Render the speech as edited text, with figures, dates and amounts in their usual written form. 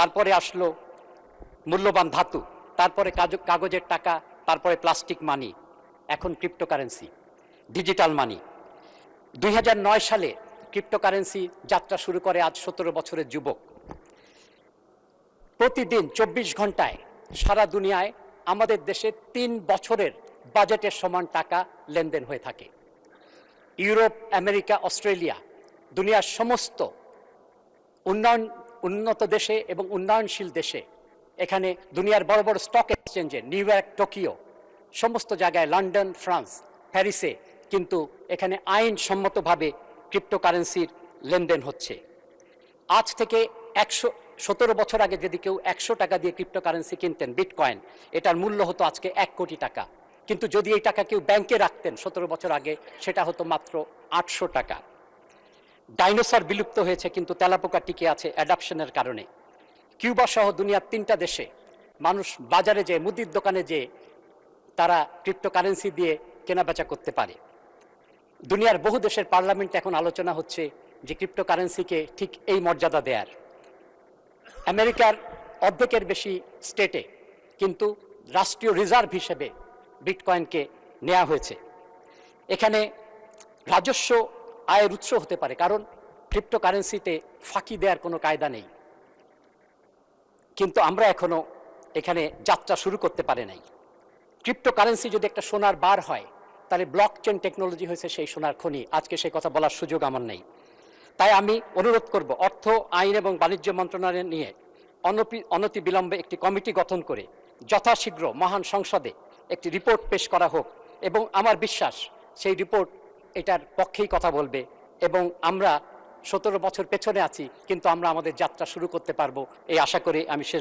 তারপরে আসলো মূল্যবান ধাতু, তারপরে কাগজের টাকা, তারপরে প্লাস্টিক মানি, এখন ক্রিপ্টোকারেন্সি, ডিজিটাল মানি। 2009 সালে ক্রিপ্টোকারেন্সি যাত্রা শুরু করে আজ 17 বছরের যুবক। প্রতিদিন 24 ঘন্টায় সারা দুনিয়ায় আমাদের দেশে 3 বছরের বাজেটের সমান টাকা লেনদেন হয়ে থাকে। ইউরোপ, আমেরিকা, অস্ট্রেলিয়া, দুনিয়ার সমস্ত উন্নত দেশে এবং উন্নয়নশীল দেশে, এখানে দুনিয়ার বড় বড় স্টক এক্সচেঞ্জে, নিউ ইয়র্ক, টোকিও, সমস্ত জায়গায়, লন্ডন, ফ্রান্স, প্যারিসে কিন্তু এখানে আইনসম্মতভাবে ক্রিপ্টোকারেন্সির লেনদেন হচ্ছে। আজ থেকে 117 বছর আগে যদি কেউ 100 টাকা দিয়ে ক্রিপ্টোকারেন্সি কিনতেন, বিটকয়েন, এটার মূল্য হতো আজকে 1 কোটি টাকা। কিন্তু যদি এই টাকা কেউ ব্যাংকে রাখতেন 17 বছর আগে, সেটা হতো মাত্র 800 টাকা। ডাইনোসর বিলুপ্ত হয়েছে, কিন্তু তেলাপোকা টিকে আছে অ্যাডাপশনের কারণে। কিউবা সহ দুনিয়ার 3টা দেশে মানুষ বাজারে যেয়ে, মুদির দোকানে যেয়ে তারা ক্রিপ্টোকারেন্সি দিয়ে কেনাবেচা করতে পারে। দুনিয়ার বহু দেশের পার্লামেন্টে এখন আলোচনা হচ্ছে যে ক্রিপ্টোকারেন্সিকে ঠিক এই মর্যাদা দেয়ার। আমেরিকার অর্ধেকের বেশি স্টেটে কিন্তু রাষ্ট্রীয় রিজার্ভ হিসেবে বিটকয়েনকে নেওয়া হয়েছে। এখানে রাজস্ব আয়ের উৎস হতে পারে, কারণ ক্রিপ্টোকারেন্সিতে ফাঁকি দেওয়ার কোনো কায়দা নেই। কিন্তু আমরা এখনো এখানে যাত্রা শুরু করতে পারি নাই। ক্রিপ্টোকারেন্সি যদি একটা সোনার বার হয়, তাহলে ব্লক চেন টেকনোলজি হয়েছে সেই সোনার খনি। আজকে সেই কথা বলার সুযোগ আমার নেই। তাই আমি অনুরোধ করব, অর্থ, আইন এবং বাণিজ্য মন্ত্রণালয় নিয়ে অনতিবিলম্বে একটি কমিটি গঠন করে যথাশীঘ্র মহান সংসদে একটি রিপোর্ট পেশ করা হোক, এবং আমার বিশ্বাস সেই রিপোর্ট এটার পক্ষেই কথা বলবে, এবং আমরা 17 বছর পেছনে আছি, কিন্তু আমরা আমাদের যাত্রা শুরু করতে পারবো, এই আশা করে আমি শেষ